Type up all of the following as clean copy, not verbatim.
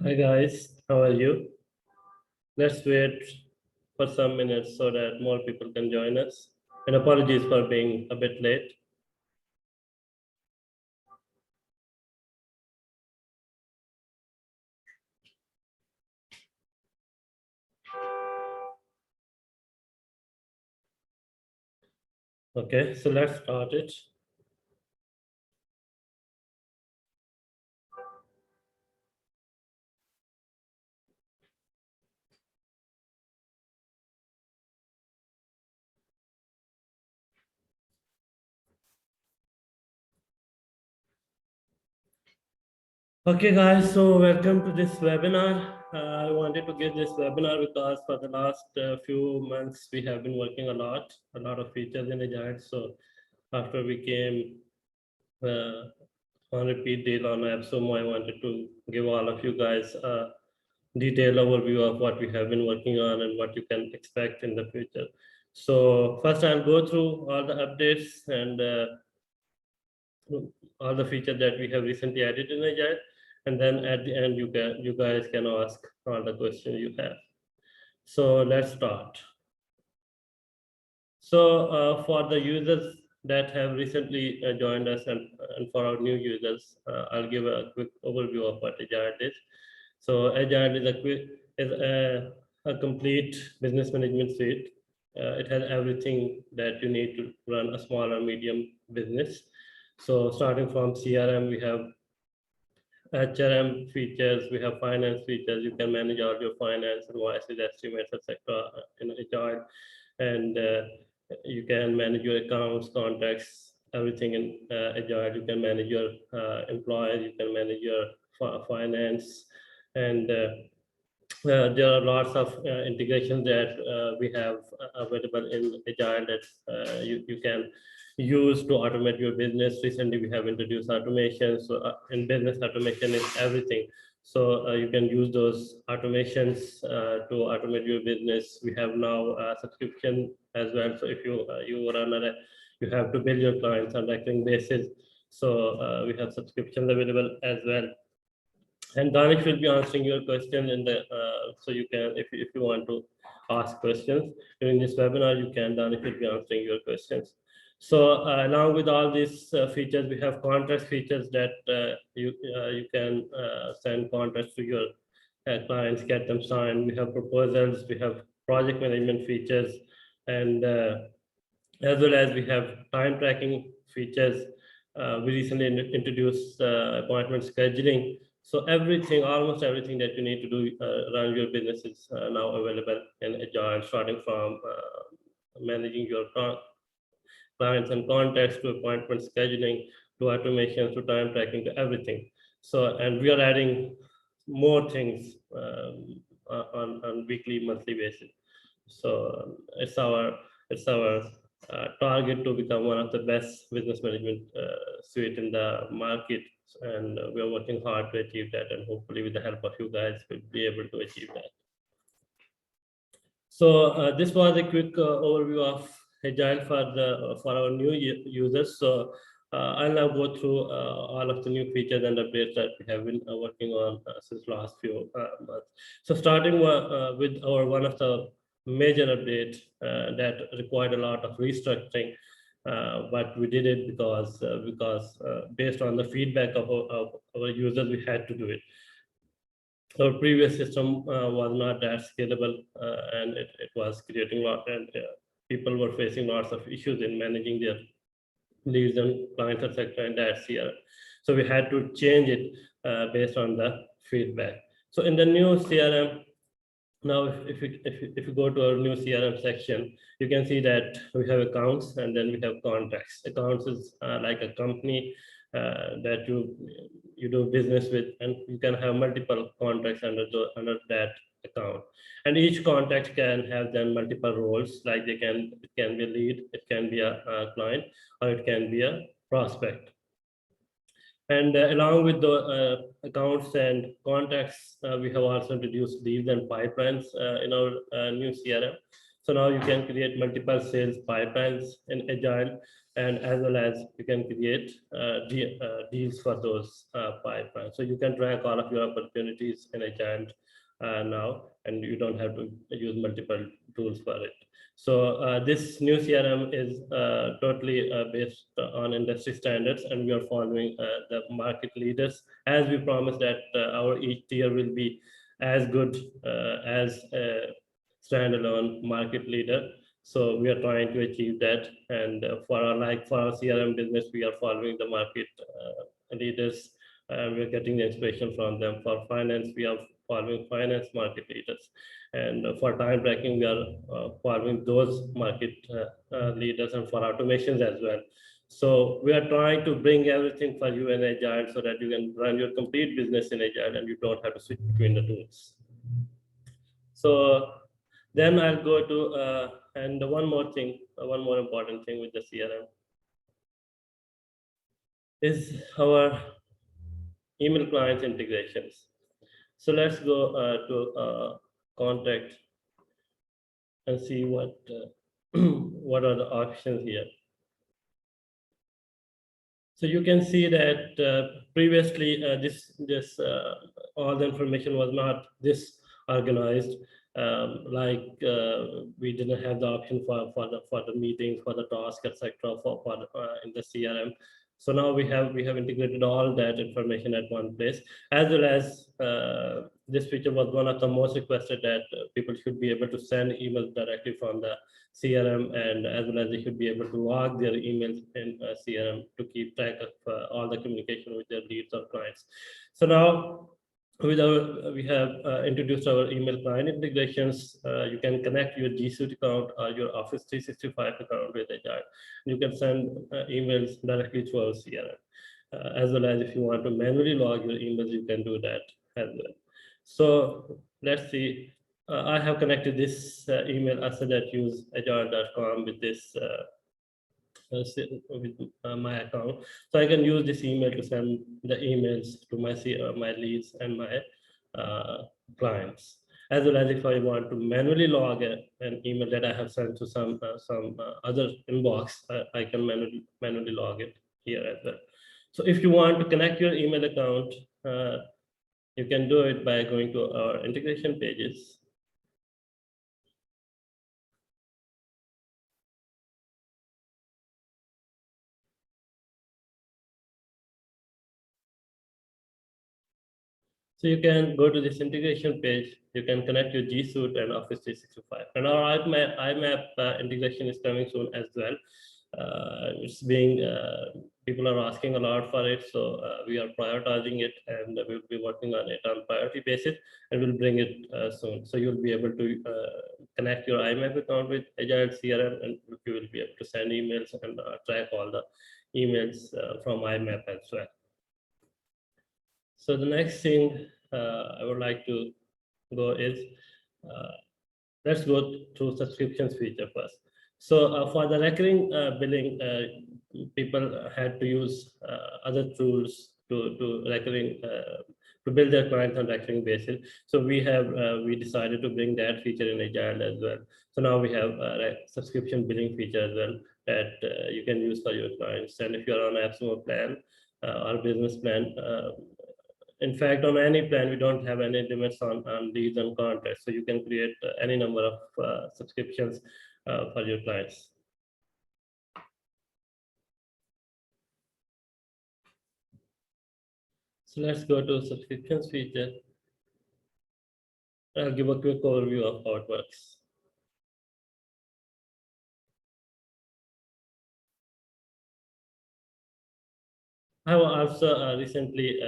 Hi guys, how are you? Let's wait for some minutes so that more people can join us. And apologies for being a bit late. Okay, so let's start it. Okay guys, so welcome to this webinar. I wanted to give this webinar because for the last few months we have been working a lot of features in Agile. So after we came on repeat deal on AppSumo, I wanted to give all of you guys a detailed overview of what we have been working on and what you can expect in the future. So first I'll go through all the updates and all the features that we have recently added in Agile. And then at the end, you guys can ask all the questions you have. So let's start. So for the users that have recently joined us and for our new users, I'll give a quick overview of what Agile is. So Agile is a complete business management suite. It has everything that you need to run a small or medium business. So starting from CRM, we have HRM features, we have finance features. You can manage all your finance, invoices, estimates, etc. in Agile, and you can manage your accounts, contacts, everything in Agile. You can manage your employees, you can manage your finance, and there are lots of integrations that we have available in Agile that you can use to automate your business. Recently, we have introduced automation. So in business, automation is everything. So you can use those automations to automate your business. We have now a subscription as well. So if you have to bill your clients on a recurring basis. So we have subscriptions available as well. And Danish will be answering your question in the so you can if you want to ask questions during this webinar, you can. Danish will be answering your questions. So along with all these features, we have contract features that you can send contracts to your clients, get them signed. We have proposals, we have project management features, and as well as we have time tracking features. We recently introduced appointment scheduling. So everything, almost everything that you need to do run your business is now available in Agile, starting from managing your clients and contacts to appointment scheduling to automations to time tracking to everything. So, and we are adding more things on weekly, monthly basis. So it's our target to become one of the best business management suite in the market, and we are working hard to achieve that, and hopefully with the help of you guys we'll be able to achieve that. So this was a quick overview of Agile for our new users. So I'll now go through all of the new features and updates that we have been working on since last few months. So starting with our one of the major update that required a lot of restructuring, but we did it because based on the feedback of our users, we had to do it. Our previous system was not that scalable, and it was creating a lot, and people were facing lots of issues in managing their leads and clients, etc. in that CRM. So we had to change it based on the feedback. So in the new CRM, now if you go to our new CRM section, you can see that we have accounts and then we have contracts. Accounts is like a company that you do business with, and you can have multiple contracts under that account, and each contact can have then multiple roles, like it can be a lead, it can be a client, or it can be a prospect. And along with the accounts and contacts, we have also introduced leads and pipelines in our new CRM. So now you can create multiple sales pipelines in Agile, and as well as you can create deals for those pipelines. So you can track all of your opportunities in Agile now, and you don't have to use multiple tools for it. So this new CRM is totally based on industry standards, and we are following the market leaders, as we promised that our each tier will be as good as a standalone market leader. So we are trying to achieve that, and for our CRM business, we are following the market leaders. We're getting the inspiration from them. For finance, we are following finance market leaders, and for time tracking, we are following those market leaders, and for automations as well. So we are trying to bring everything for you in Agile so that you can run your complete business in Agile and you don't have to switch between the tools. So then I'll go to, and one more thing, one more important thing with the CRM is our email clients integrations. So let's go to contact and see what what are the options here. So you can see that previously this all the information was not this organized. Like we didn't have the option for the meetings, for the task, etc. For in the CRM. So now we have integrated all that information at one place, as well as this feature was one of the most requested, that people should be able to send emails directly from the CRM, and as well as they should be able to log their emails in CRM to keep track of all the communication with their leads or clients. So now we have introduced our email client integrations. You can connect your G Suite account or your Office 365 account with Agile. You can send emails directly through our CRM. As well as if you want to manually log your emails, you can do that as well. So let's see. I have connected this email asset@useagile.com with this with my account, so I can use this email to send the emails to my leads and my clients. As well as if I want to manually log an email that I have sent to some other inbox, I can manually log it here as well. So if you want to connect your email account, you can do it by going to our integration pages. So you can go to this integration page. You can connect your G Suite and Office 365. And our IMAP integration is coming soon as well. It's being people are asking a lot for it, so we are prioritizing it, and we'll be working on it on priority basis, and we'll bring it soon. So you'll be able to connect your IMAP account with Agile CRM, and you will be able to send emails and track all the emails from IMAP as well. So the next thing I would like to go is, let's go through subscriptions feature first. So for the recurring billing, people had to use other tools to recurring to build their clients on recurring basis. So we decided to bring that feature in Agile as well. So now we have a subscription billing feature as well that you can use for your clients. And if you're on AppSumo plan or business plan, in fact, on any plan, we don't have any limits on leads and contacts. So you can create any number of subscriptions for your clients. So let's go to subscriptions feature. I'll give a quick overview of how it works. I have also recently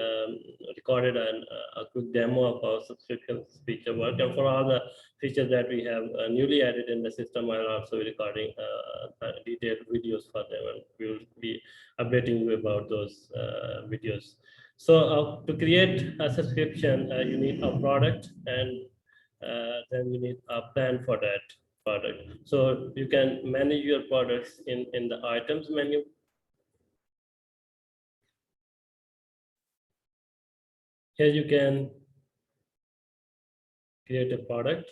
recorded a quick demo of our subscription feature work, and for all the features that we have newly added in the system, I'm also recording detailed videos for them, and we will be updating you about those videos. So to create a subscription, you need a product, and then you need a plan for that product. So you can manage your products in the items menu. Here you can create a product,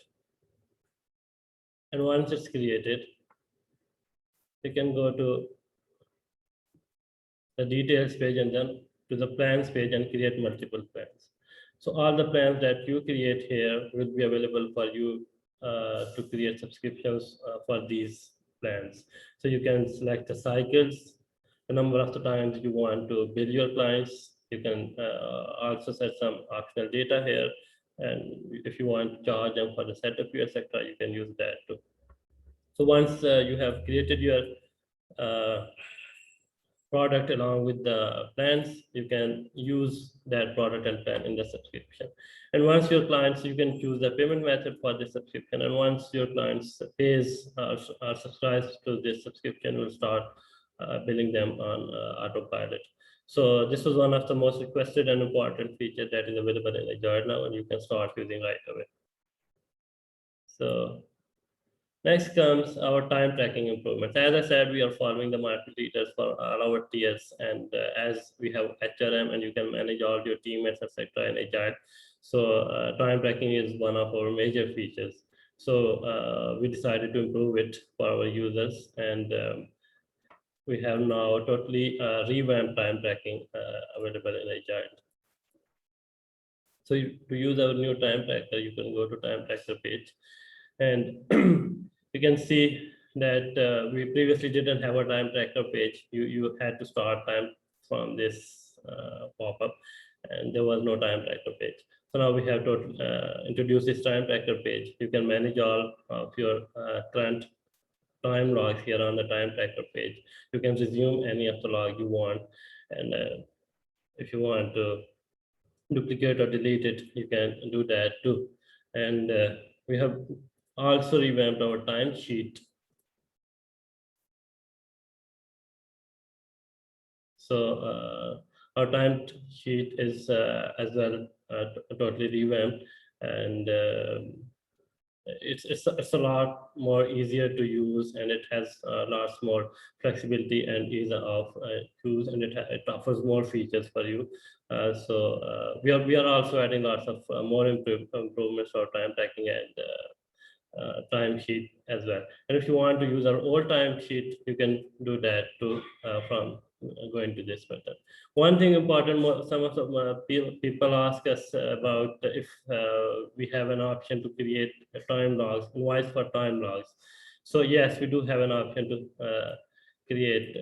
And once it's created, you can go to the details page and then to the plans page and create multiple plans. So all the plans that you create here will be available for you to create subscriptions for these plans. So you can select the cycles, the number of the times you want to bill your clients. You can also set some optional data here. And if you want to charge them for the setup fee, etc., you can use that too. So once you have created your uh, product along with the plans, you can use that product and plan in the subscription. And once your clients, you can choose the payment method for the subscription. And once your clients pays or subscribes to this subscription, we'll start billing them on autopilot. So this was one of the most requested and important feature that is available in Agiled now, and you can start using right away. So next comes our time tracking improvements. As I said, we are following the market leaders for all our tiers, and as we have HRM and you can manage all your teammates, etc. in Agile. So time tracking is one of our major features. So we decided to improve it for our users, and we have now totally revamped time tracking available in Agile. So to use our new time tracker, you can go to time tracker page, and you can see that we previously didn't have a time tracker page. You had to start time from this pop-up, and there was no time tracker page. So now we have to introduce this time tracker page. You can manage all of your current time logs here on the time tracker page. You can resume any of the log you want, and if you want to duplicate or delete it, you can do that too. And we have also revamped our timesheet. So our time sheet is as well totally revamped, and it's a lot more easier to use, and it has lots more flexibility and ease of use, and it offers more features for you. So we are also adding lots of more improvements for time tracking and time sheet as well. And if you want to use our old time sheet, you can do that too from going to this button. One thing important, some of the people ask us about if we have an option to create time logs, invoice for time logs. So yes, we do have an option to create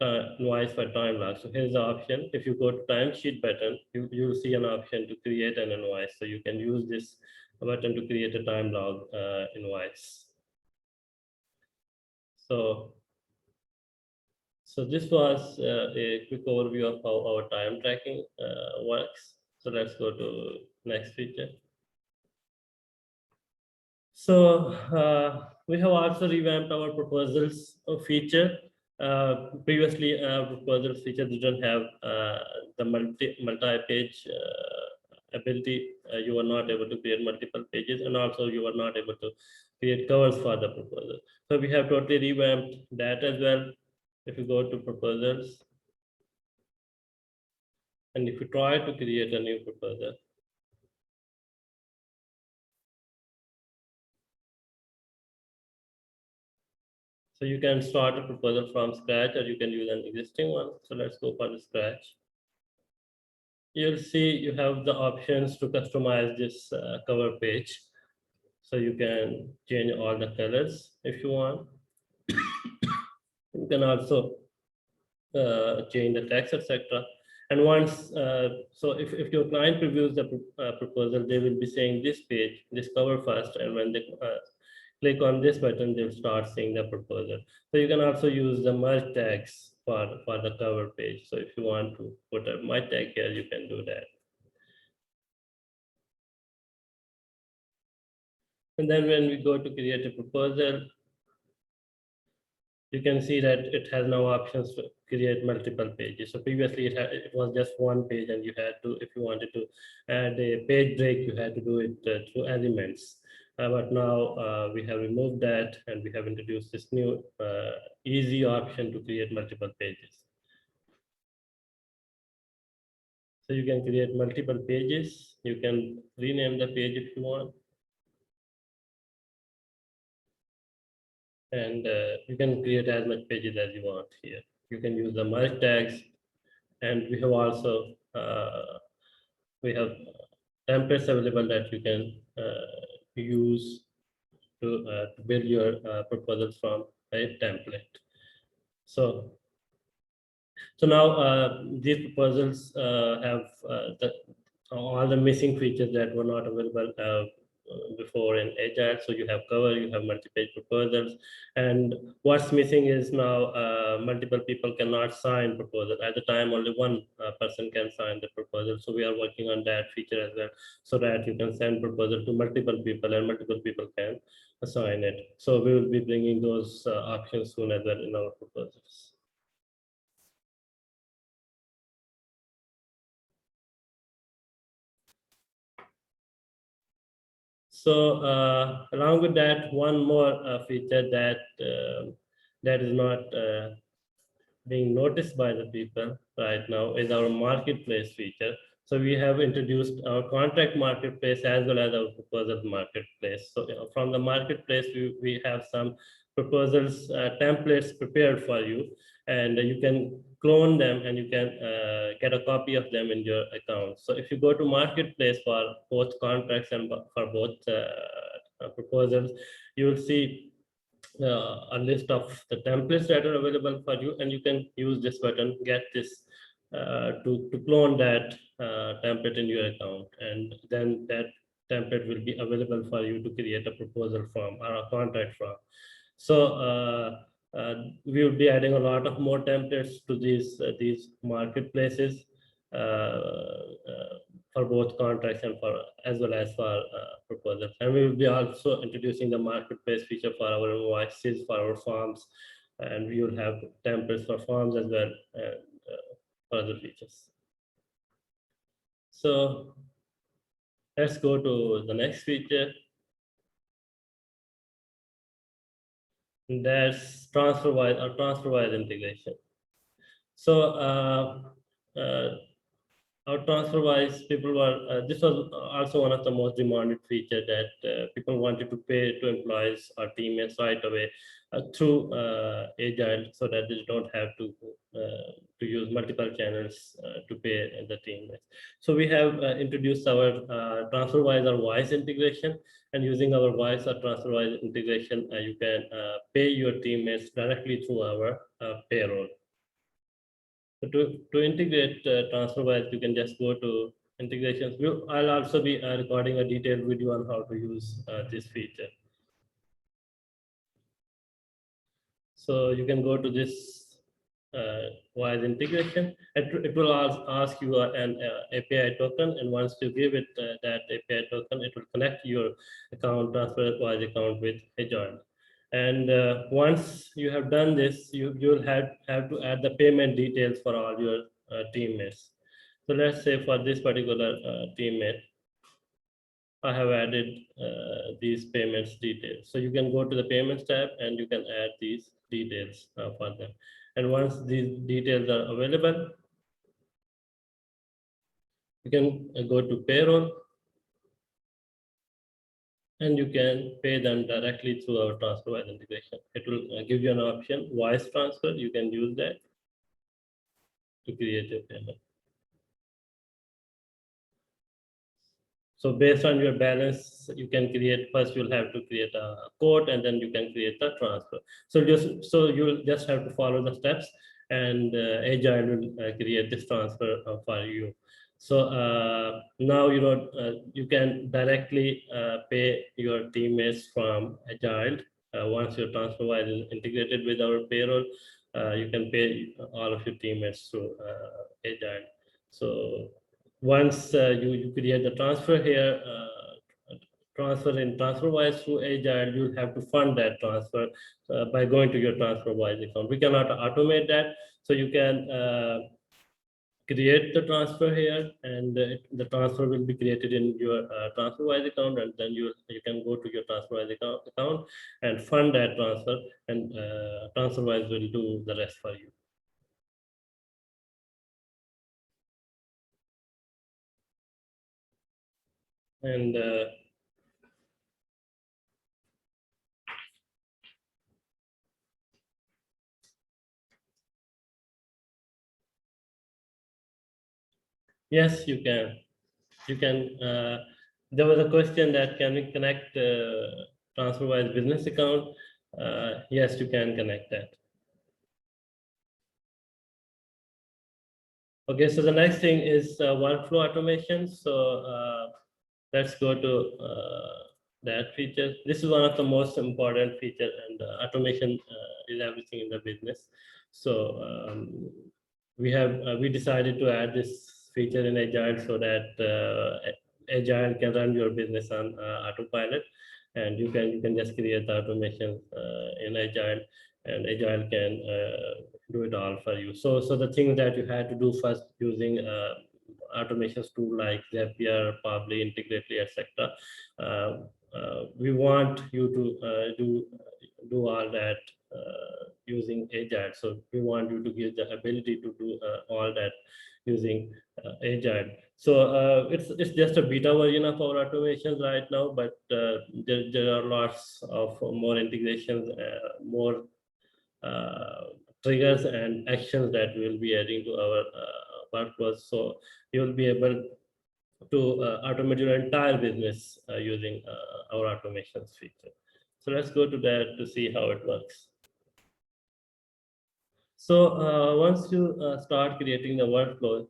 invoice for time logs. So here's the option. If you go to timesheet button, you'll see an option to create an invoice. So you can use this button to create a time log invoice. So this was a quick overview of how our time tracking works. So let's go to next feature. So we have also revamped our proposals feature. Previously, proposals feature didn't have the multi-page ability. You were not able to create multiple pages, and also you were not able to create covers for the proposal. So we have totally revamped that as well. If you go to proposals, and if you try to create a new proposal, so you can start a proposal from scratch, or you can use an existing one. So let's go for the scratch. You'll see you have the options to customize this cover page. So you can change all the colors if you want. You can also change the text, etc. And once, so if your client previews the proposal, they will be saying this page, this cover first, and when they click on this button, they'll start seeing the proposal. So you can also use the merge tags for the cover page. So if you want to put a merge tag here, you can do that. And then when we go to create a proposal, you can see that it has now options to create multiple pages. So previously it was just one page, and you had to, if you wanted to add a page break, you had to do it through elements. But now we have removed that, and we have introduced this new easy option to create multiple pages. So you can create multiple pages. You can rename the page if you want. and you can create as much pages as you want here. You can use the merge tags, and we have also we have templates available that you can use to build your proposals from a template. So so now these proposals have all the missing features that were not available before in Agile. So you have cover, you have multi-page proposals, and what's missing is now multiple people cannot sign proposal. At the time, only one person can sign the proposal. So we are working on that feature as well, so that you can send proposal to multiple people and multiple people can assign it. So we will be bringing those options soon as well in our proposals. So along with that, one more feature that is not being noticed by the people right now is our marketplace feature. So we have introduced our contract marketplace as well as our proposal marketplace. So from the marketplace, we have some proposals templates prepared for you, and you can clone them and you can get a copy of them in your account. So if you go to marketplace for both contracts and for both proposals, you will see a list of the templates that are available for you, and you can use this button, get this to clone that template in your account, and then that template will be available for you to create a proposal from or a contract from. So we will be adding a lot of more templates to these marketplaces for both contracts and for as well as for proposals. And we will be also introducing the marketplace feature for our invoices, for our forms, and we will have templates for forms as well, and for other features. So let's go to the next feature. That's transfer-wise integration. So our transfer-wise, people were this was also one of the most demanded feature that people wanted to pay to employees or teammates right away through Agile, so that they don't have to use multiple channels to pay the teammates. So we have introduced our transfer-wise or voice integration, and using our voice or transfer-wise integration, you can pay your teammates directly through our payroll. So to integrate TransferWise, you can just go to integrations. I'll also be recording a detailed video on how to use this feature. So you can go to this Wise integration. It will ask you an API token, and once you give it that API token, it will connect your account, TransferWise account with Agile. And once you have done this, you'll have to add the payment details for all your teammates. So let's say for this particular teammate, I have added these payments details. So you can go to the payments tab and you can add these details for them. And once these details are available, you can go to payroll, and you can pay them directly through our TransferWise integration. It will give you an option, voice transfer. You can use that to create a payment. So based on your balance, you can create, first you'll have to create a quote, and then you can create a transfer. So you'll just have to follow the steps, and Agile will create this transfer for you. So now you can directly pay your teammates from Agile. Once your TransferWise is integrated with our payroll, you can pay all of your teammates through Agile. So once you create the transfer here, transfer in TransferWise through Agile, you'll have to fund that transfer by going to your TransferWise account. We cannot automate that, so you can create the transfer here, and the transfer will be created in your TransferWise account, and then you can go to your TransferWise account and fund that transfer, and TransferWise will do the rest for you. And Yes, you can. You can. There was a question that can we connect TransferWise business account? Yes, you can connect that. Okay, so the next thing is workflow automation. So let's go to that feature. This is one of the most important feature, and automation is everything in the business. So we decided to add this feature in Agile so that Agile can run your business on autopilot, and you can just create the automation in Agile, and Agile can do it all for you. So the things that you had to do first using automations tool like Zapier, Probably, Integrately, etc. We want you to do all that using Agile. So we want you to give the ability to do all that using Agile. So it's just a beta version of our automations right now, but there are lots of more integrations, more uh, triggers and actions that we will be adding to our workflows. So you will be able to automate your entire business using our automations feature. So let's go to that to see how it works. So once you start creating the workflow,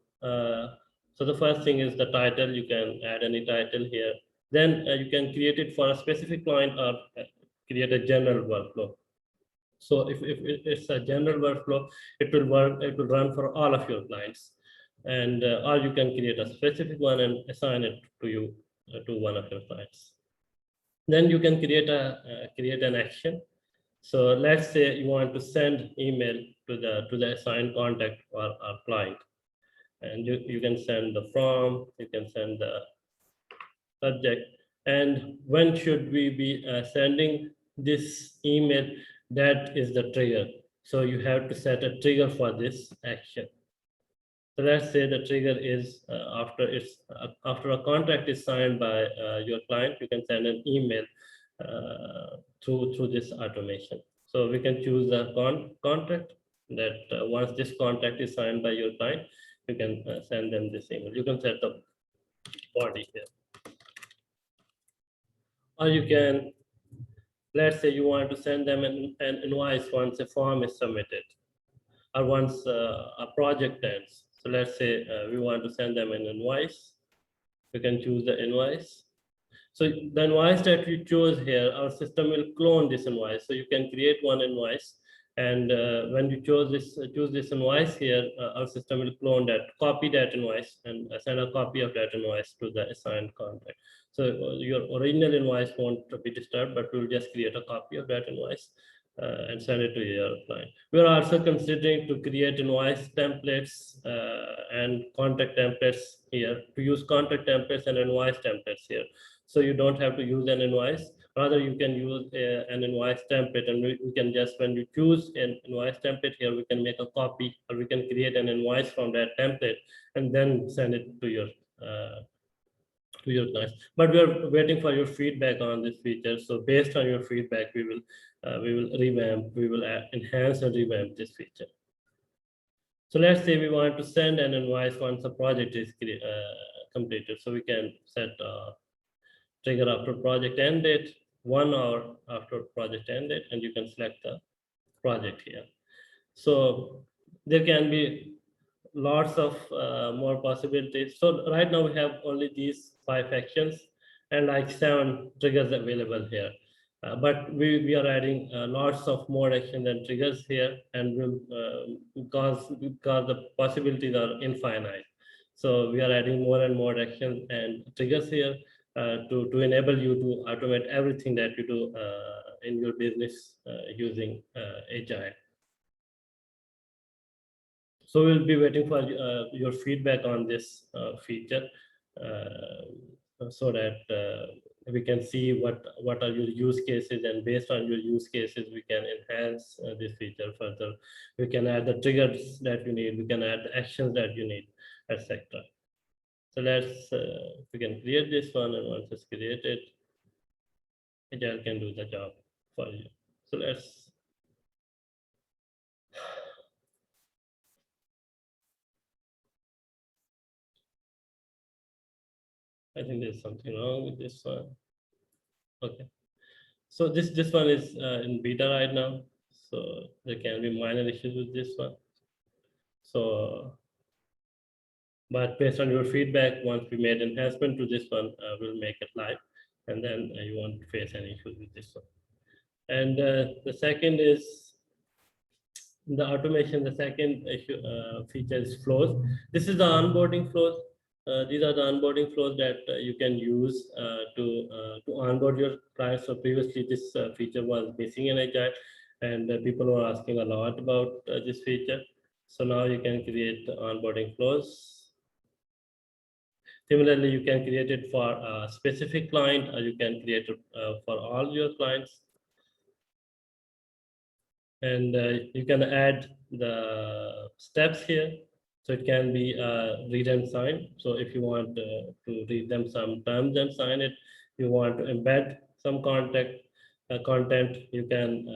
so the first thing is the title. You can add any title here. Then you can create it for a specific client or create a general workflow. So if it's a general workflow, it will run for all of your clients. And or you can create a specific one and assign it to you, to one of your clients. Then you can create an action. So let's say you want to send email to the assigned contact or client, and you can send the from, you can send the subject, and when should we be sending this email? That is the trigger. So you have to set a trigger for this action. So let's say the trigger is after a contract is signed by your client, you can send an email through this automation. So we can choose the contract that once this contract is signed by your client, you can send them this email. You can set the body here, or you can, let's say you want to send them an invoice once a form is submitted or once a project ends. So let's say we want to send them an invoice. We can choose the invoice. So the invoice that you chose here, our system will clone this invoice. So you can create one invoice, and when you choose this invoice here, our system will clone that, copy that invoice, and send a copy of that invoice to the assigned contract. So your original invoice won't be disturbed, but we'll just create a copy of that invoice and send it to your client. We are also considering to create invoice templates and contact templates here, to use contact templates and invoice templates here. So you don't have to use an invoice. Rather, you can use an invoice template, and we can just, when you choose an invoice template here, we can make a copy, or we can create an invoice from that template and then send it to your clients. But we are waiting for your feedback on this feature. So based on your feedback, we will revamp, we will enhance and revamp this feature. So let's say we want to send an invoice once a project is completed. So we can set trigger after project end date, 1 hour after project end date, and you can select the project here. So there can be lots of more possibilities. So right now we have only these 5 actions and like 7 triggers available here. But we are adding lots of more actions and triggers here, and because the possibilities are infinite. So we are adding more and more actions and triggers here to enable you to automate everything that you do in your business using Agile. So we'll be waiting for your feedback on this feature so that we can see what are your use cases, and based on your use cases, we can enhance this feature further. We can add the triggers that you need, we can add the actions that you need, etc. So we can create this one, and once it's created, Agile can do the job for you. So let's I think there's something wrong with this one. Okay. So this one is in beta right now. So there can be minor issues with this one. So, but based on your feedback, once we made enhancement to this one, we'll make it live, and then you won't face any issues with this one. And the second is the automation. The second issue, feature is flows. This is the onboarding flows. These are the onboarding flows that you can use to onboard your clients. So previously, this feature was missing in Agile, and people were asking a lot about this feature. So now you can create onboarding flows. Similarly, you can create it for a specific client, or you can create it for all your clients. And you can add the steps here. So it can be read and sign. So if you want to read them some terms and sign it, you want to embed some content, you can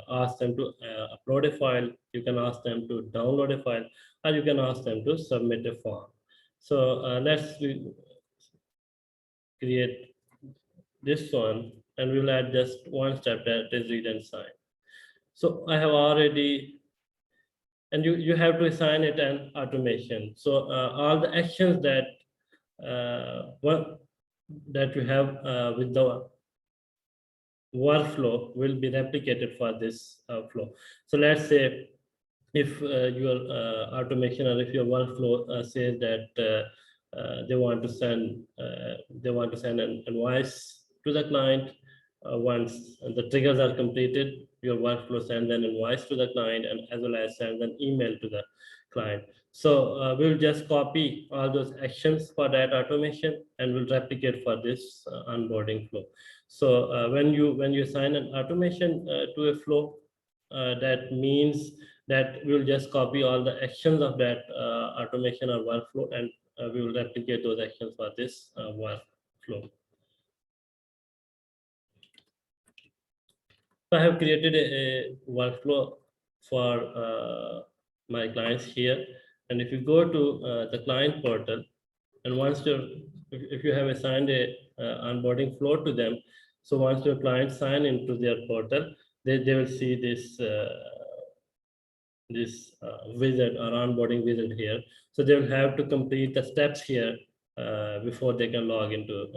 ask them to upload a file, you can ask them to download a file, or you can ask them to submit a form. So let's create this one, and we'll add just one step, that is read and sign. So I have already, and you have to assign it an automation. So all the actions that that you have with the workflow will be replicated for this flow. So let's say if your automation or if your workflow says that they want to send an invoice to the client. Once the triggers are completed, your workflow sends an invoice to the client, and as well as sends an email to the client. So we'll just copy all those actions for that automation, and we'll replicate for this onboarding flow. So when you assign an automation to a flow, that means that we'll just copy all the actions of that automation or workflow, and we will replicate those actions for this workflow. So I have created a workflow for my clients here. And if you go to the client portal, and once if you have assigned a onboarding flow to them, so once your clients sign into their portal, they will see this wizard or onboarding wizard here. So they will have to complete the steps here before they can log into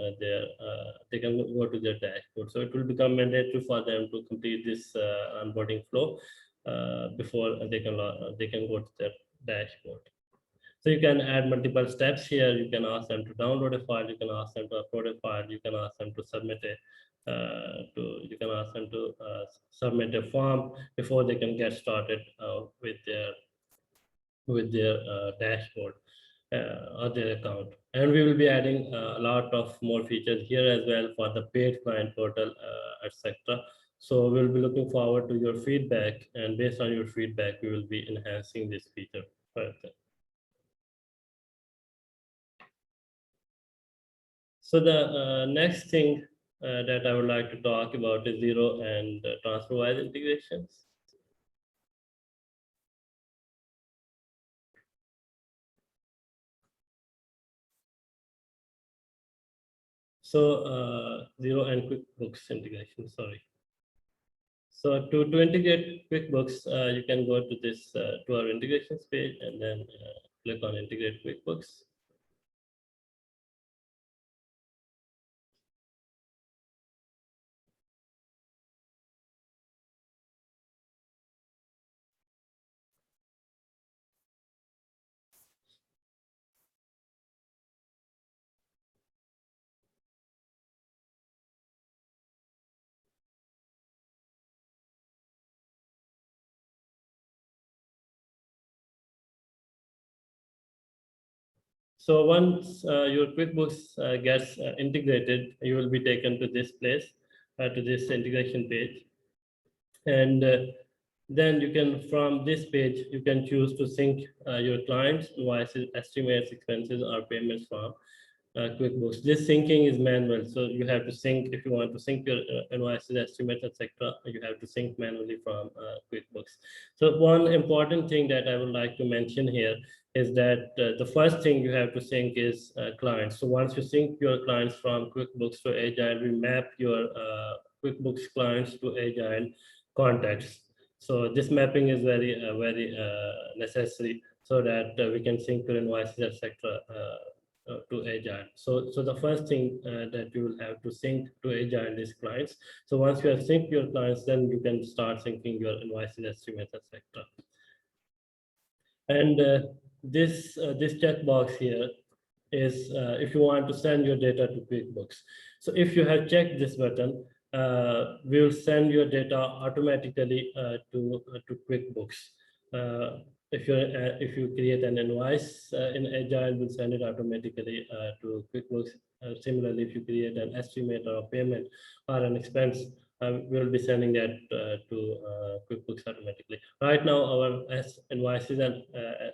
they can go to their dashboard. So it will become mandatory for them to complete this onboarding flow before they can go to their dashboard. So you can add multiple steps here. You can ask them to download a file. You can ask them to upload a file. You can ask them to submit you can ask them to submit a form before they can get started with their dashboard or their account. And we will be adding a lot of more features here as well for the paid client portal, etc. So we'll be looking forward to your feedback, and based on your feedback, we will be enhancing this feature further. So the next thing that I would like to talk about is zero and transfer-wise integrations. So zero and QuickBooks integration, sorry. So to integrate QuickBooks, you can go to this to our integrations page, and then click on integrate QuickBooks. So once your QuickBooks gets integrated, you will be taken to this place, to this integration page. And then you can, from this page, you can choose to sync your clients, invoices, estimates, expenses, or payments from. QuickBooks. This syncing is manual, so you have to sync if you want to sync your invoices, estimates, etc. You have to sync manually from QuickBooks. So one important thing that I would like to mention here is that the first thing you have to sync is clients. So once you sync your clients from QuickBooks to Agile, we map your QuickBooks clients to Agile contacts. So this mapping is very necessary so that we can sync your invoices, etc. To Agile. So the first thing that you will have to sync to Agile is clients. So once you have synced your clients, then you can start syncing your invoices, estimates, etc. And this checkbox here is if you want to send your data to QuickBooks. So if you have checked this button, we will send your data automatically to QuickBooks. If you create an invoice in Agile, we'll send it automatically to QuickBooks. Similarly, if you create an estimate or a payment or an expense, we'll be sending that to QuickBooks automatically. Right now, our invoices and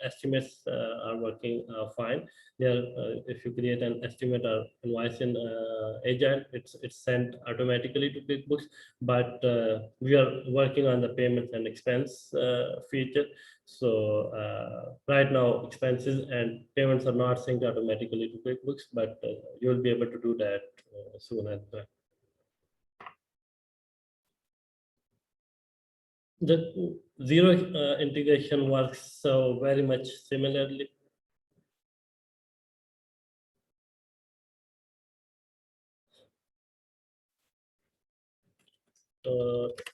estimates are working fine. There, if you create an estimate or invoice in Agile, it's sent automatically to QuickBooks. But we are working on the payments and expense feature. So right now, expenses and payments are not synced automatically to QuickBooks, but you will be able to do that soon as well. The zero integration works so very much similarly.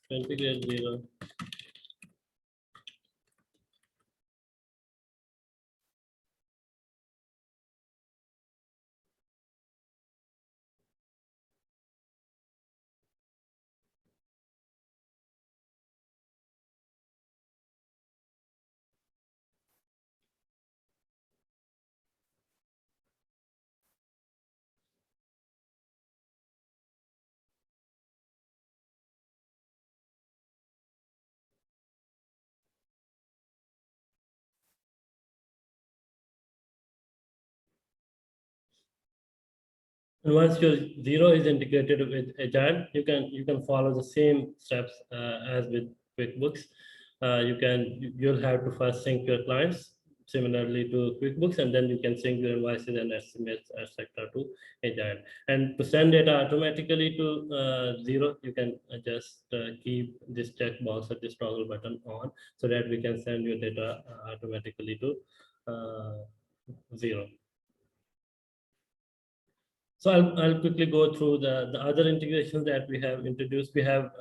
Integrate zero. And once your zero is integrated with Agile, you can follow the same steps as with QuickBooks. You'll have to first sync your clients similarly to QuickBooks, and then you can sync your invoices and estimates, etc. to Agile. And to send data automatically to zero, you can just keep this checkbox or this toggle button on so that we can send your data automatically to zero. So I'll quickly go through the other integrations that we have introduced. We have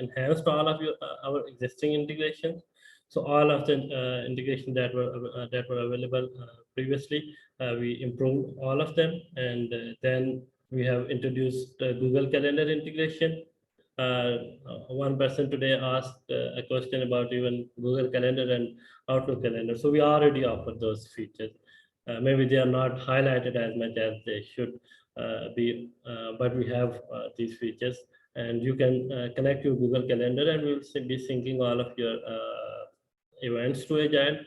enhanced all of our existing integrations. So all of the integrations that were available previously, we improved all of them, and then we have introduced Google Calendar integration. One person today asked a question about even Google Calendar and Outlook Calendar. So we already offer those features. Maybe they are not highlighted as much as they should but we have these features, and you can connect your Google Calendar, and we'll be syncing all of your events to Agile.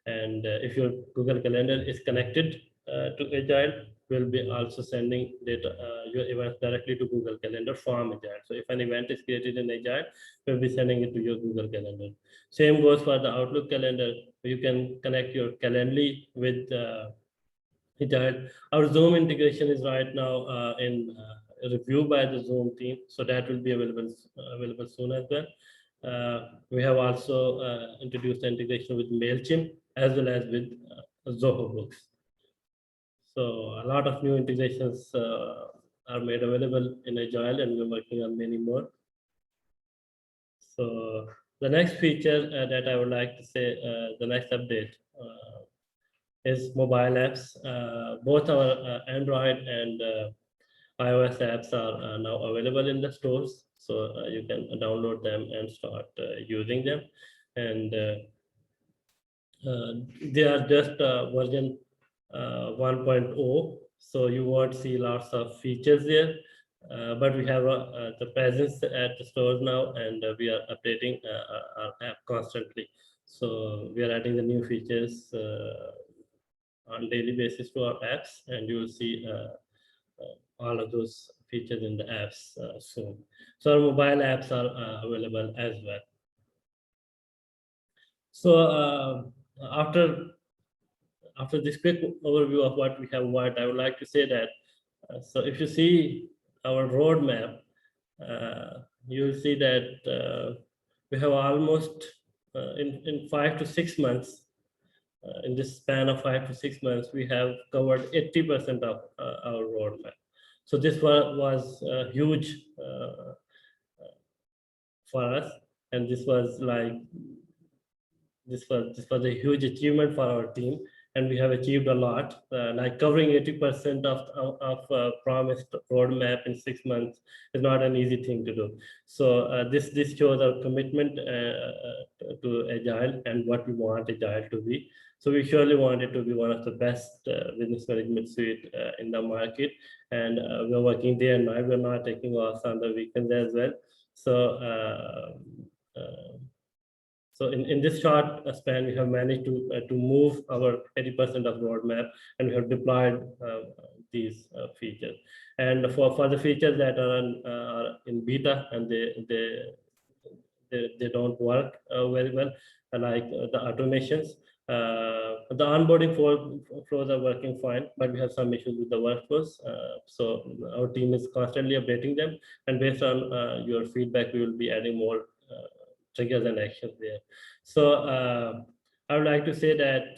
And if your Google Calendar is connected to Agile, we'll be also sending data your events directly to Google Calendar from Agile. So if an event is created in Agile, we'll be sending it to your Google Calendar. Same goes for the Outlook Calendar. You can connect your Calendly with Agile. Our Zoom integration is right now in review by the Zoom team, so that will be available soon as well. We have also introduced the integration with Mailchimp as well as with Zoho Books. So a lot of new integrations are made available in Agile, and we're working on many more. So the next feature that I would like to say, the next update is mobile apps. Both our Android and iOS apps are now available in the stores. So you can download them and start using them. And they are just version 1.0. So you won't see lots of features there. But we have the presence at the stores now, and we are updating our app constantly. So we are adding the new features on daily basis to our apps, and you will see all of those features in the apps soon. So our mobile apps are available as well. So after this quick overview of what we have what, I would like to say that so if you see our roadmap, you'll see that we have almost in 5 to 6 months, in this span of 5 to 6 months, we have covered 80% of our roadmap. So this was huge for us, and this was a huge achievement for our team, and we have achieved a lot. Like covering 80% of promised roadmap in 6 months is not an easy thing to do. So this shows our commitment to Agile and what we want Agile to be. So we surely want it to be one of the best business management suite in the market, and we're working day and night. We're not taking off on the weekends as well. So. Uh, so in this short span, we have managed to move our 80% of roadmap, and we have deployed these features. And for the features that are in beta and they don't work very well, like the automations. The onboarding flows are working fine, but we have some issues with the workflows. So our team is constantly updating them, and based on your feedback, we will be adding more triggers and actions there. So I would like to say that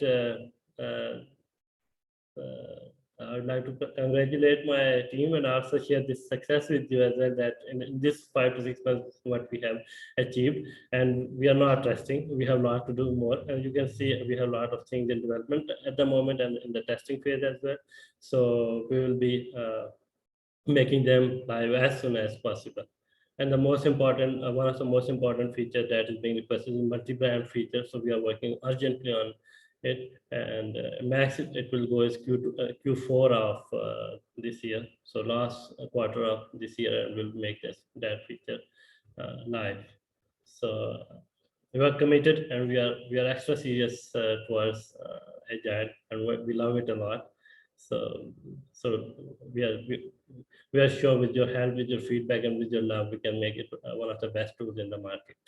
I would like to congratulate my team and also share this success with you as well, that in this 5 to 6 months, what we have achieved, and we are not resting. We have a lot to do more. And you can see we have a lot of things in development at the moment and in the testing phase as well. So we will be making them live as soon as possible. And the most important, one of the most important features that is being requested is multi-brand feature. So we are working urgently on it, and max it will go as Q4 of this year. So last quarter of this year, and we'll make that feature live. So we are committed, and we are extra serious towards Agile, and we love it a lot. So we are sure with your help, with your feedback, and with your love, we can make it one of the best tools in the market.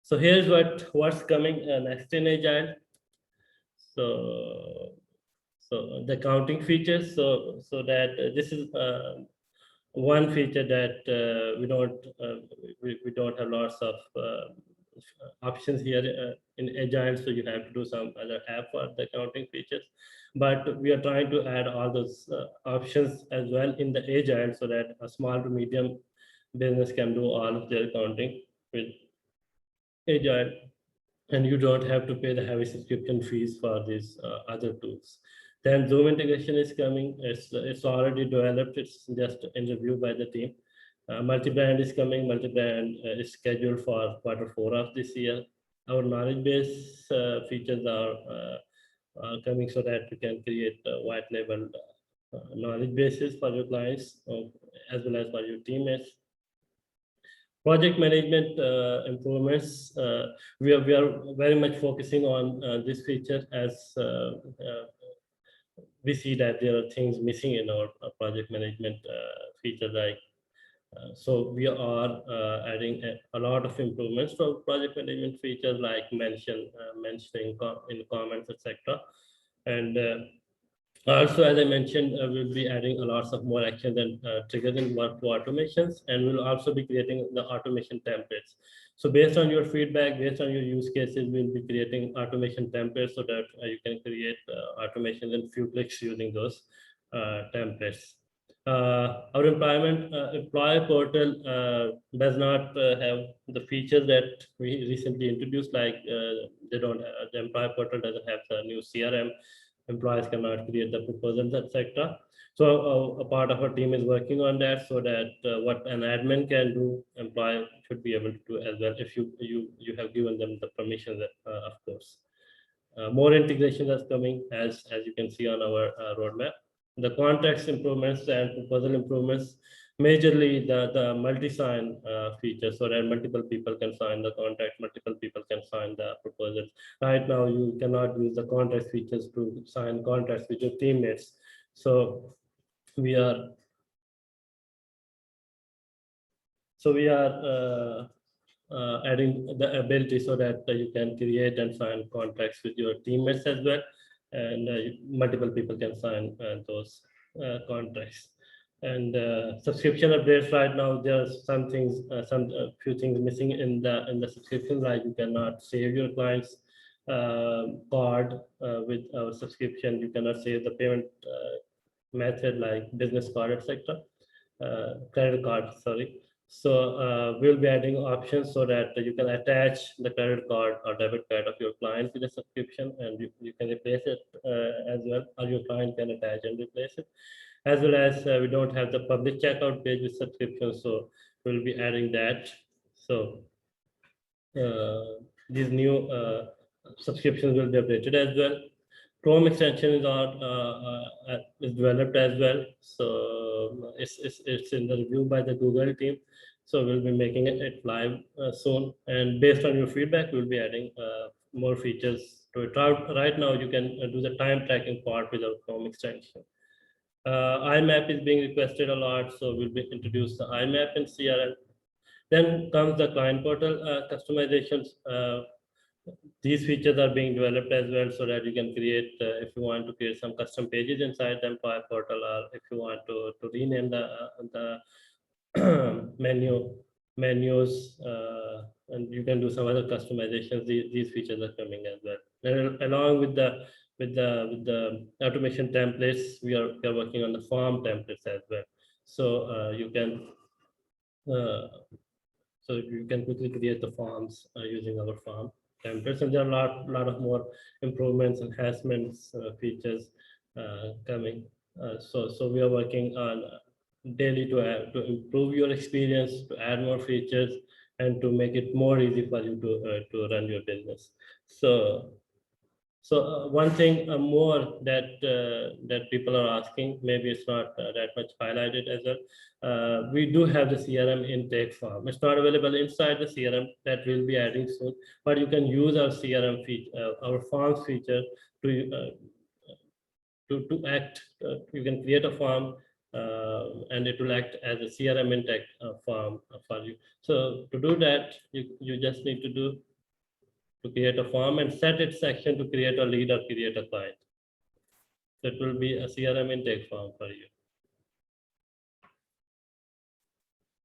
So here's what's coming next in Agile. So the counting features. So that this is one feature that we don't have lots of options here in Agile, so you have to do some other app for the counting features. But we are trying to add all those options as well in the Agile, so that a small to medium business can do all of their accounting with Agile, and you don't have to pay the heavy subscription fees for these other tools. Then Zoom integration is coming. It's already developed. It's just in review by the team. Multi-brand is coming. Multi-brand is scheduled for Q4 of this year. Our knowledge base features are coming, so that you can create white label knowledge bases for your clients as well as for your teammates. Project management improvements. We are very much focusing on this feature, as we see that there are things missing in our project management feature. Like so we are adding a lot of improvements to project management features, like mentioning in comments, etc. And also, as I mentioned, we'll be adding a lots of more actions and triggers in workflow automations, and we'll also be creating the automation templates. So based on your feedback, based on your use cases, we'll be creating automation templates, so that you can create automations in few clicks using those templates. Our employer portal does not have the features that we recently introduced, like they don't the employer portal doesn't have the new CRM. Employees cannot create the proposals, etc. So a part of our team is working on that, so that what an admin can do, employee should be able to do as well, if you have given them the permission, of course. More integration is coming, as you can see on our roadmap. The context improvements and proposal improvements, majorly the multi-sign feature, so that multiple people can sign the contract, multiple people can sign the proposals. Right now, you cannot use the context features to sign contracts with your teammates. So we are adding the ability so that you can create and sign contracts with your teammates as well, and multiple people can sign those contracts. And subscription updates right now, there are some things, some few things missing in the subscription, like you cannot save your client's card with our subscription. You cannot save the payment method like business card, etc. Credit card, sorry. So we'll be adding options so that you can attach the credit card or debit card of your client to the subscription, and you can replace it as well, or your client can attach and replace it. As well as we don't have the public checkout page with subscription, so we'll be adding that. So these new subscriptions will be updated as well. Chrome extension is developed as well, so it's in the review by the Google team. So we'll be making it live soon, and based on your feedback, we'll be adding more features to it. Right now, you can do the time tracking part with our Chrome extension. IMAP is being requested a lot, so we'll be introduce the IMAP in CRM. Then comes the client portal customizations. These features are being developed as well, so that you can create, if you want to create some custom pages inside the employee portal, or if you want to rename the menus, and you can do some other customizations. These features are coming as well. And along with the automation templates, we are working on the form templates as well. So uh, you can quickly create the forms using our form templates, and there are a lot of more improvements, enhancements, features coming. So we are working on daily to improve your experience, to add more features, and to make it more easy for you to run your business. So one thing more that people are asking, maybe it's not that much highlighted as well. We do have the CRM intake form. It's not available inside the CRM, that we'll be adding soon, but you can use our CRM feature, our forms feature to act. You can create a form, and it will act as a CRM intake form for you. So to do that, you just need to create a form and set its section to create a lead or create a client. That will be a CRM intake form for you.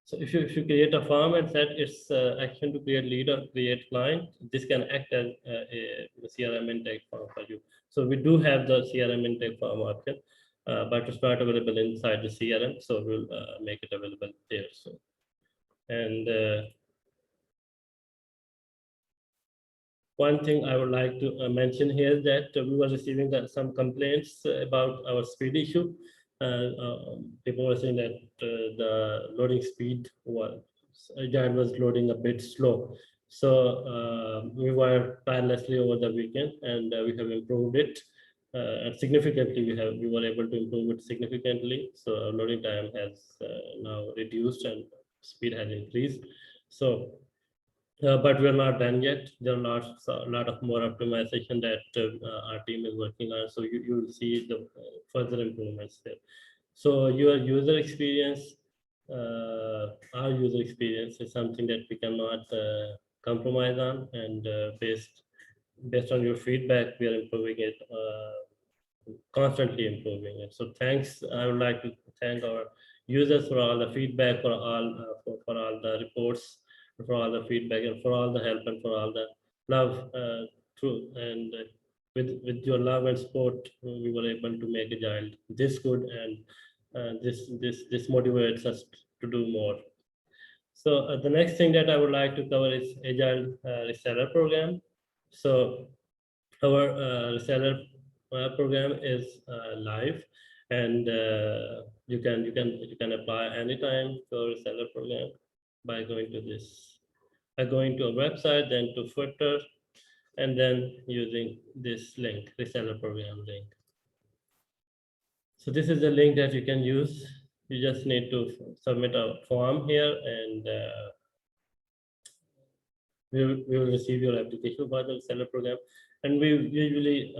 So if you create a form and set its action to create lead or create client, this can act as a CRM intake form for you. So we do have the CRM intake form option, but it's not available inside the CRM. So we'll make it available there soon. And one thing I would like to mention here is that we were receiving some complaints about our speed issue. People were saying that the loading speed was loading a bit slow. So we worked tirelessly over the weekend, and we have improved it significantly. We were able to improve it significantly. So our loading time has now reduced and speed has increased. So but we're not done yet. There are a lot of more optimization that our team is working on. So you will see the further improvements there. So your user experience, our user experience is something that we cannot compromise on, and based on your feedback, we are improving it, constantly improving it. So thanks. I would like to thank our users for all the feedback, for all the reports, for all the feedback, and for all the help, and for all the love through. And with your love and support, we were able to make Agile this good, and this motivates us to do more. So the next thing that I would like to cover is Agile reseller program. So our reseller program is live, and you can apply anytime to our reseller program by going to a website, then to footer, and then using this link, reseller program link. So this is the link that you can use. You just need to submit a form here, and we will receive your application for the reseller program. And we usually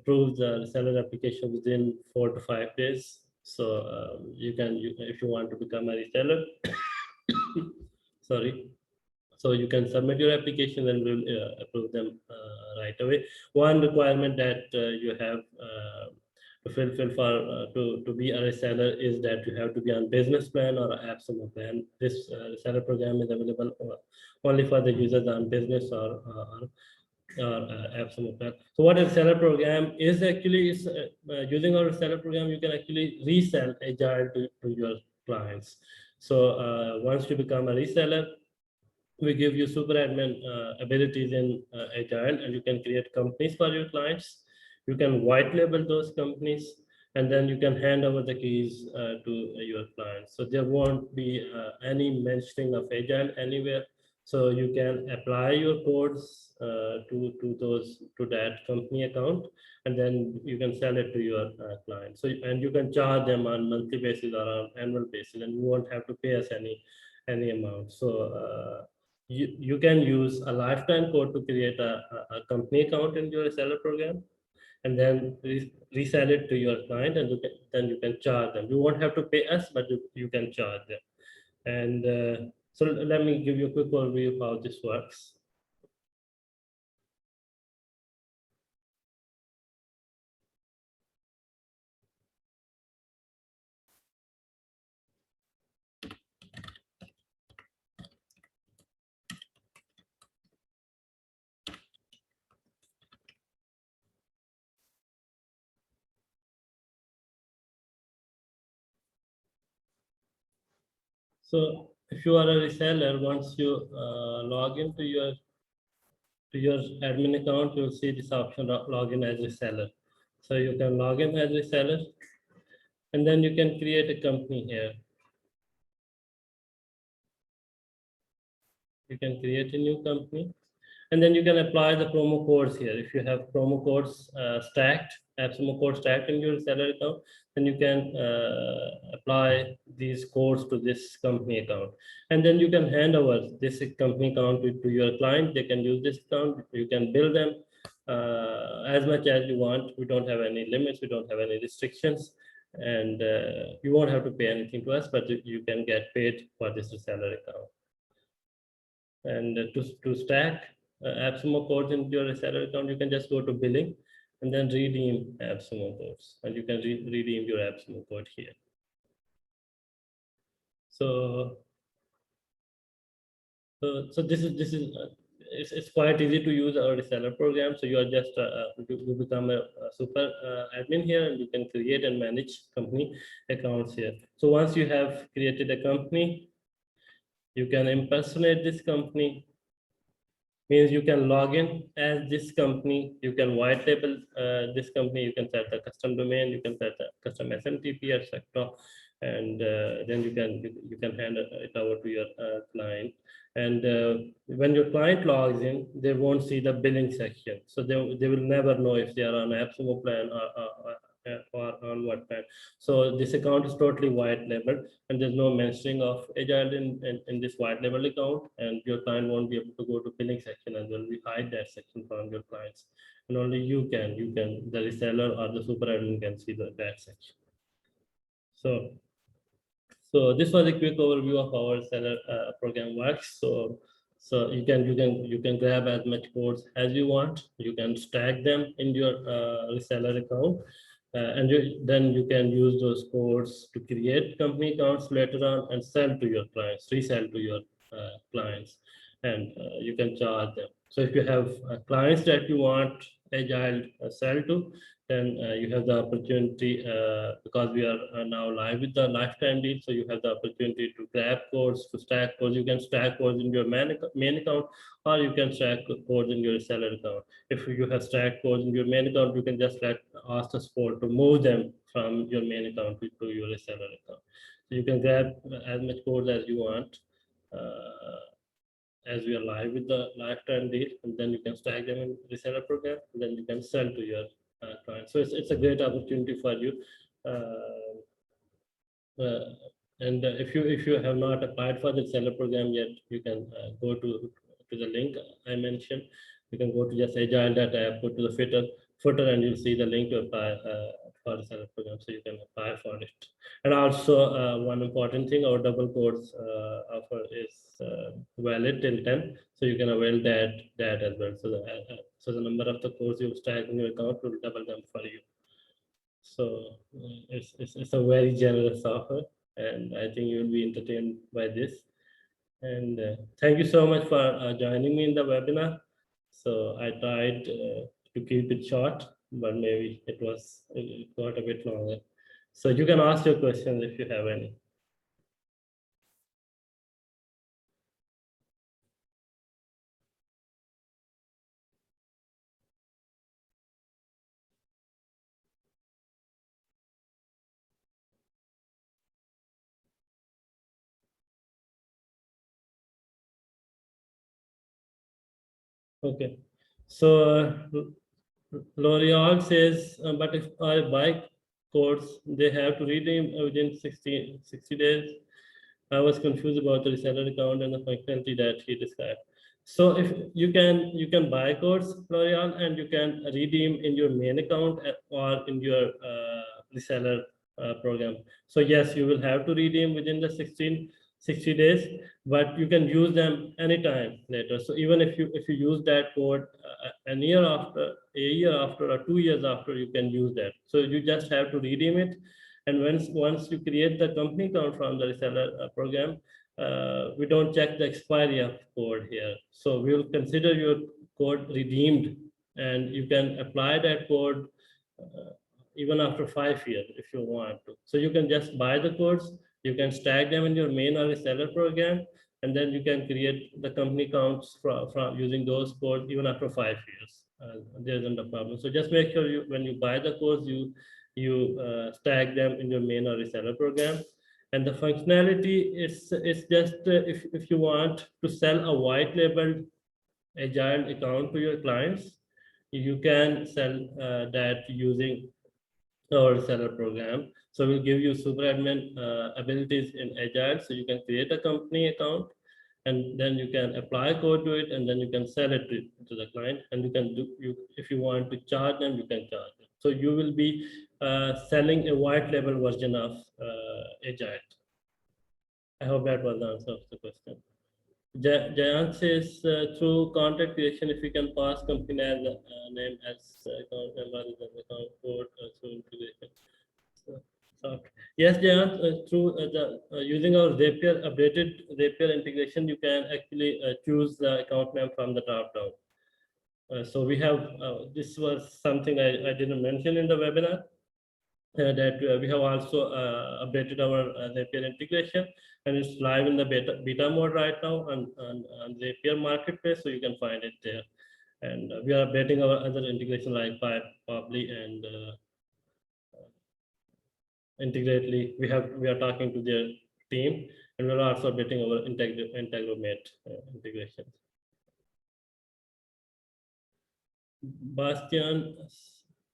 approve the seller application within 4 to 5 days. So if you want to become a reseller, sorry, so you can submit your application and we'll approve them right away. One requirement that you have to fulfill for to be a reseller is that you have to be on business plan or AppSumo plan. This reseller program is available only for the users on business or AppSumo plan. So what a reseller program is actually is using our reseller program, you can actually resell Agile to your clients. So once you become a reseller, we give you super admin abilities in Agile, and you can create companies for your clients. You can white label those companies, and then you can hand over the keys to your clients. So there won't be any mentioning of Agile anywhere. So you can apply your codes to that company account, and then you can sell it to your clients. So and you can charge them on monthly basis or on annual basis, and you won't have to pay us any amount. So you can use a lifetime code to create a company account in your seller program, and then resell it to your client, and then you can charge them. You won't have to pay us, but you can charge them. And so let me give you a quick overview of how this works. So if you are a reseller, once you log into your admin account, you'll see this option of login as reseller. So you can log in as reseller, and then you can create a company here. You can create a new company, and then you can apply the promo codes here. If you have promo codes stacked, AppSumo code stacked in your seller account, then you can apply these codes to this company account. And then you can hand over this company account to your client. They can use this account. You can bill them as much as you want. We don't have any limits. We don't have any restrictions. And you won't have to pay anything to us, but you can get paid for this reseller account. And to stack AppSumo codes into your reseller account, you can just go to billing and then redeem AppSumo codes, and you can redeem your AppSumo code here. So this is it's quite easy to use our reseller program. So you are just you become a super admin here, and you can create and manage company accounts here. So once you have created a company, you can impersonate this company. Means you can log in as this company, you can white label this company, you can set a custom domain, you can set a custom SMTP, etc. And then you can hand it over to your client. And when your client logs in, they won't see the billing section. So they will never know if they are on AppSumo plan or on what plan. So this account is totally white labeled, and there's no mentioning of Agile in this white label account, and your client won't be able to go to billing section as well. We hide that section from your clients, and only you can the reseller or the super admin can see that section. So this was a quick overview of our seller program works. So you can grab as much codes as you want. You can stack them in your reseller account. And then you can use those codes to create company accounts later on and sell to your clients, resell to your clients, and you can charge them. So if you have clients that you want Agile sell to, then you have the opportunity, because we are now live with the lifetime deal, so you have the opportunity to grab codes, to stack codes. You can stack codes in your main account, or you can stack codes in your seller account. If you have stacked codes in your main account, you can just ask the support to move them from your main account to your reseller account. So you can grab as much code as you want as we are live with the lifetime deal, and then you can stack them in reseller program, and then you can sell to your clients. So it's a great opportunity for you. And if you have not applied for the seller program yet, you can go to the link I mentioned. You can go to just agile.app, go to the filter, footer, and you'll see the link to apply for the seller program, so you can apply for it. And also, one important thing, our double codes offer is valid till 10, so you can avail that as well. So the number of the codes you stack in your account will double them for you. So it's a very generous offer, and I think you'll be entertained by this. And thank you so much for joining me in the webinar. So I tried to keep it short, but maybe it got a bit longer. So you can ask your questions if you have any. Okay. So L'Oreal says, but if I buy codes, they have to redeem within 60 days. I was confused about the reseller account and the functionality that he described. So if you can buy codes, L'Oreal, and you can redeem in your main account or in your reseller program. So yes, you will have to redeem within the 60 days, but you can use them anytime later. So even if you use that code a year after or 2 years after, you can use that. So you just have to redeem it, and once you create the company account from the reseller program, we don't check the expiry of code here. So we will consider your code redeemed, and you can apply that code even after 5 years if you want to. So you can just buy the codes, you can stack them in your main or reseller program, and then you can create the company accounts from using those codes even after 5 years. There isn't a problem. So just make sure when you buy the codes, you stack them in your main or reseller program. And the functionality is just if you want to sell a white labeled agile account to your clients, you can sell that using our seller program. So we'll give you super admin abilities in Agile. So you can create a company account, and then you can apply code to it, and then you can sell it to the client. And you can if you want to charge them, you can charge them. So you will be selling a white label version of Agile. I hope that was the answer of the question. Jayant says through contract creation, if you can pass company as name as account number, as account code through integration. Soft. Yes, Jayant, through using our Zapier updated Zapier integration, you can actually choose the account name from the top down. So we have this was something I didn't mention in the webinar. That we have also updated our Zapier integration, and it's live in the beta mode right now on Zapier marketplace, so you can find it there. And we are updating our other integration like Pipely and Integrately. We are talking to their team, and we're also updating our Integromate integration. Bastian,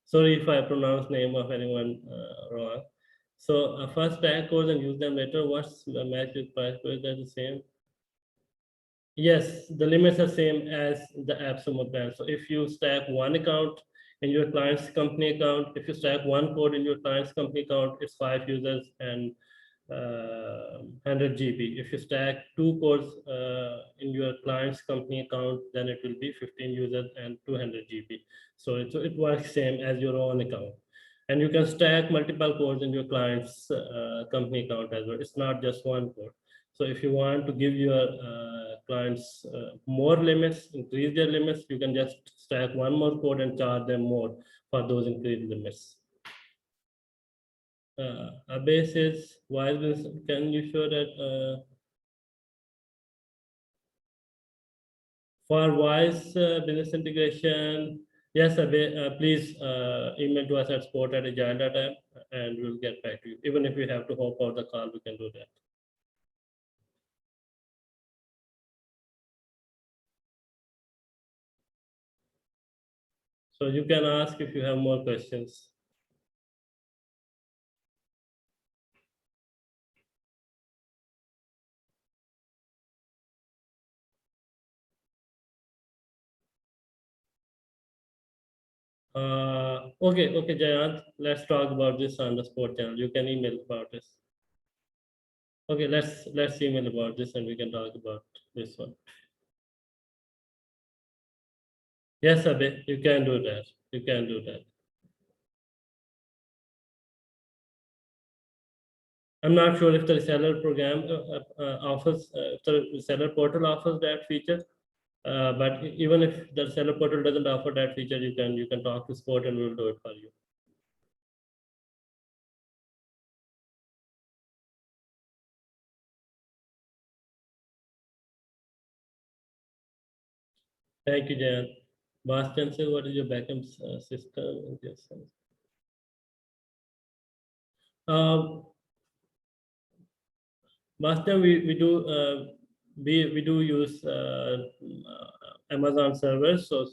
sorry if I pronounce name of anyone wrong. So first stack codes and use them later. What's the match with price codes? They're the same. Yes, the limits are same as the AppSumo plan. So if you stack one account in your client's company account, if you stack one code in your client's company account, it's 5 users and 100 GB. If you stack two codes in your client's company account, then it will be 15 users and 200 GB. So it works same as your own account. And you can stack multiple codes in your client's company account as well. It's not just one code. So if you want to give your clients more limits, increase their limits, you can just stack one more code and charge them more for those increased limits. A base is wise business. Can you show that for wise business integration? Yes, please email to us at support@agile.app, and we'll get back to you. Even if we have to hop out the call, we can do that. So you can ask if you have more questions. Okay, Jayant, let's talk about this on the sport channel. You can email about this. Okay, let's email about this and we can talk about this one. Yes, Abhay, you can do that. You can do that. I'm not sure if the reseller program offers, if the reseller portal offers that feature. But even if the reseller portal doesn't offer that feature, you can talk to support and we'll do it for you. Thank you, Jan. Bastian says, what is your backup system? Yes. Um, Bastian, we do use Amazon servers, so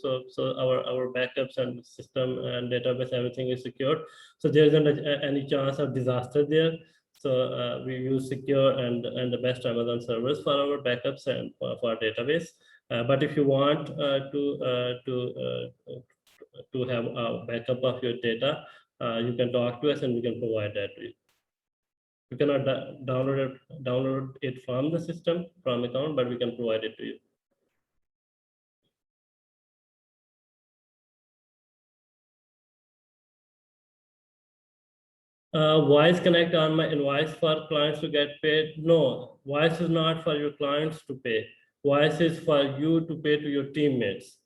our backups and system and database, everything is secured. So there isn't any chance of disaster there. So we use secure and the best Amazon servers for our backups and for our database. But if you want to have a backup of your data, you can talk to us and we can provide that to you. You cannot download it from the system from account, but we can provide it to you. Voice connect on my invoice for clients to get paid. No, voice is not for your clients to pay. Voice is for you to pay to your teammates.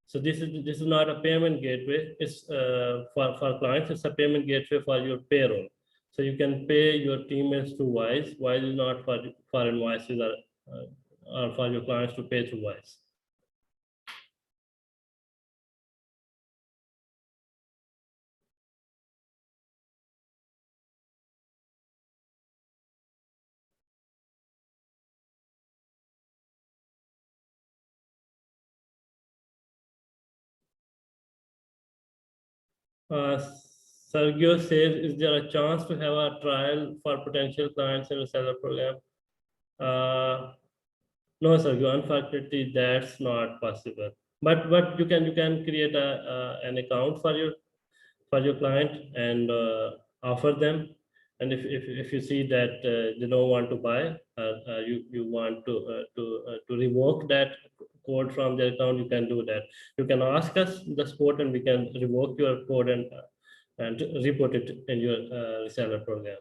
So this is not a payment gateway. It's for clients. It's a payment gateway for your payroll. So you can pay your teammates through Wise. Wise is not for invoices or for your clients to pay through Wise. Uh, Sergio says, is there a chance to have a trial for potential clients in a seller program? Uh, no, Sergio, unfortunately, that's not possible. But you can create an account for your client and offer them. And if you see that they don't want to buy, you want to revoke that code from their account, you can do that. You can ask us the support and we can revoke your code and report it in your reseller program.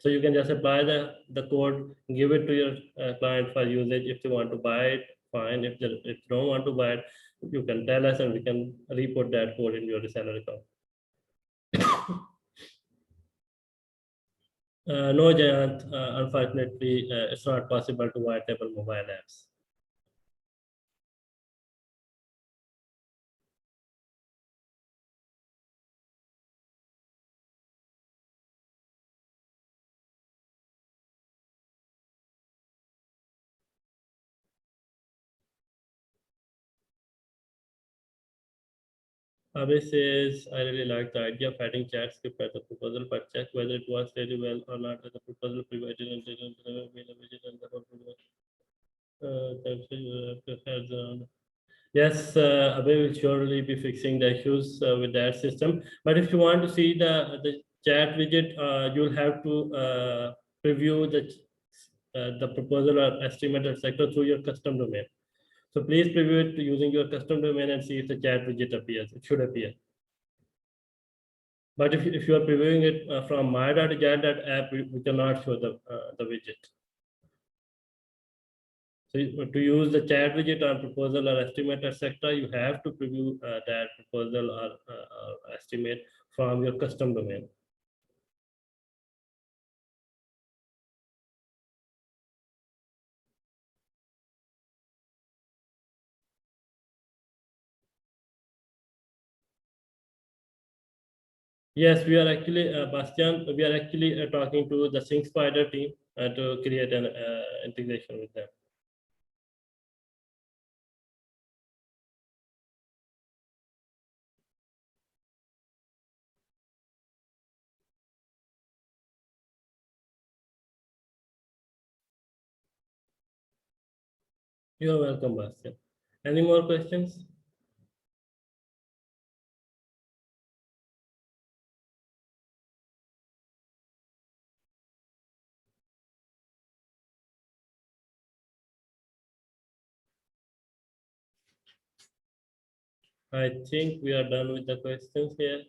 So you can just apply the code, give it to your client for usage. If they want to buy it, fine. If they don't want to buy it, you can tell us and we can report that code in your reseller account. No, Jayant, unfortunately, it's not possible to white label mobile apps. Abhay says, I really like the idea of adding chat script as a proposal, but check whether it works really well or not as a proposal provided and didn't widget and the whole proposal. Yes, Abhay will surely be fixing the issues with that system. But if you want to see the chat widget, you'll have to preview the proposal or estimate, etc., through your custom domain. So please preview it using your custom domain and see if the chat widget appears. It should appear. But if you are previewing it from my.jar.app, we cannot show the widget. So to use the chat widget on proposal or estimate, etc., you have to preview that proposal or estimate from your custom domain. Yes, we are actually, Bastian, we are actually talking to the Sync Spider team to create an integration with them. You are welcome, Bastian. Any more questions? I think we are done with the questions here.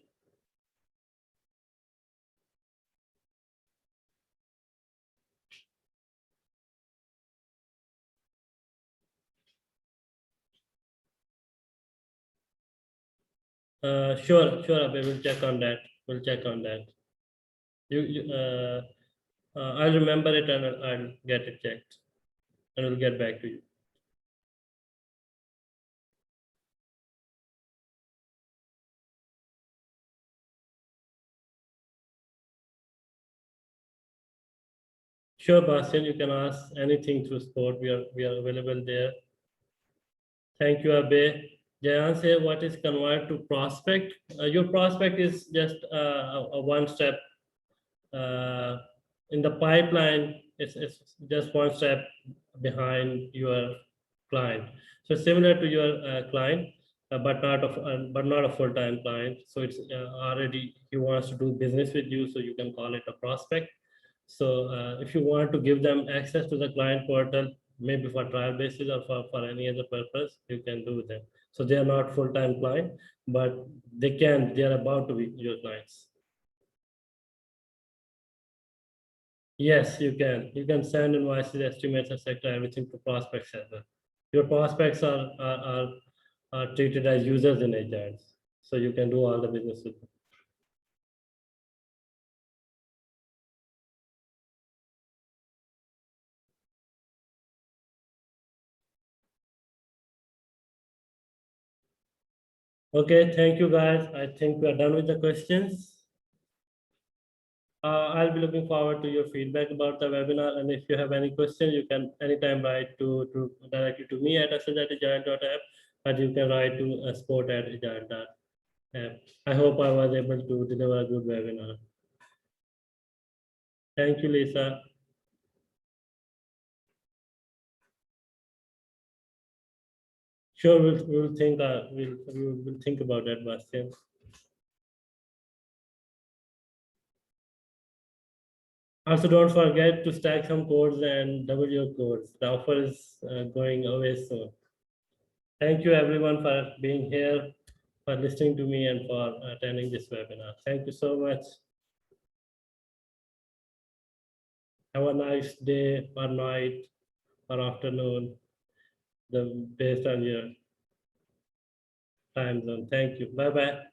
Sure, Abhay, we'll check on that. We'll check on that. I'll remember it and I'll get it checked and we'll get back to you. Sure, Bastian, you can ask anything through sport. We are available there. Thank you, Abe. Jayan say, what is convert to prospect? Your prospect is just a one step uh, in the pipeline. It's just one step behind your client. So similar to your client, but not a full time client. So it's already he wants to do business with you, so you can call it a prospect. So if you want to give them access to the client portal, maybe for trial basis or for any other purpose, you can do them. So they are not full-time client, but they are about to be your clients. Yes, you can. You can send invoices, estimates, etc., everything to prospects as well. Your prospects are treated as users in agents. So you can do all the business with them. Okay, thank you guys. I think we are done with the questions. I'll be looking forward to your feedback about the webinar. And if you have any questions, you can anytime write to directly to me at asset@agile.app, but you can write to support@agile.app. I hope I was able to deliver a good webinar. Thank you, Lisa. Sure, we'll think about that, Bastian. Also, don't forget to stack some codes and double your codes. The offer is going away soon. Thank you everyone for being here, for listening to me and for attending this webinar. Thank you so much. Have a nice day or night or afternoon, based on your time zone. Thank you. Bye-bye.